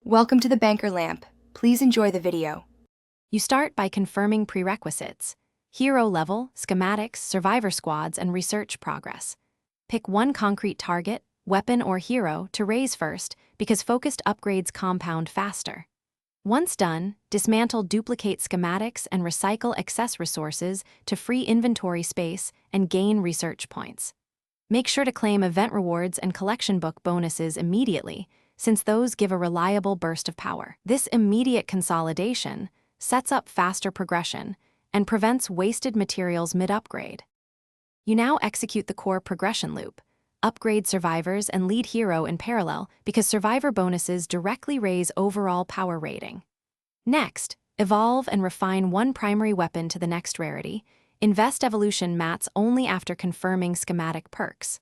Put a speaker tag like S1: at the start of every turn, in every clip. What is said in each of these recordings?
S1: Welcome to the Banker Lamp. Please enjoy the video.
S2: You start by confirming prerequisites: hero level, schematics, survivor squads, and research progress. Pick one concrete target, weapon or hero, to raise first because focused upgrades compound faster. Once done, dismantle duplicate schematics and recycle excess resources to free inventory space and gain research points. Make sure to claim event rewards and collection book bonuses immediately, since those give a reliable burst of power. This immediate consolidation sets up faster progression and prevents wasted materials mid-upgrade. You now execute the core progression loop. Upgrade survivors and lead hero in parallel because survivor bonuses directly raise overall power rating. Next, evolve and refine one primary weapon to the next rarity. Invest evolution mats only after confirming schematic perks.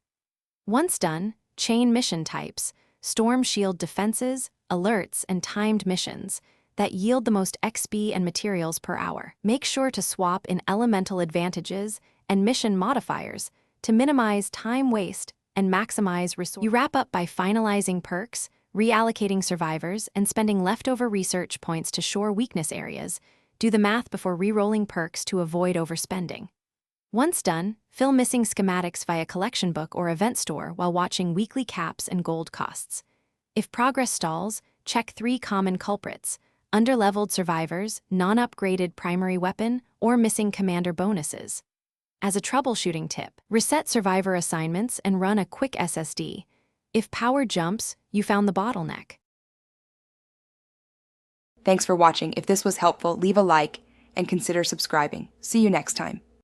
S2: Once done, chain mission types, storm shield defenses, alerts, and timed missions that yield the most XP and materials per hour. Make sure to swap in elemental advantages and mission modifiers to minimize time waste and maximize resources. You wrap up by finalizing perks, reallocating survivors, and spending leftover research points to shore weakness areas. Do the math before re-rolling perks to avoid overspending. Once done, fill missing schematics via collection book or event store while watching weekly caps and gold costs. If progress stalls, check 3 common culprits: underleveled survivors, non-upgraded primary weapon, or missing commander bonuses. As a troubleshooting tip, reset survivor assignments and run a quick SSD. If power jumps, you found the bottleneck.
S1: Thanks for watching. If this was helpful, leave a like and consider subscribing. See you next time.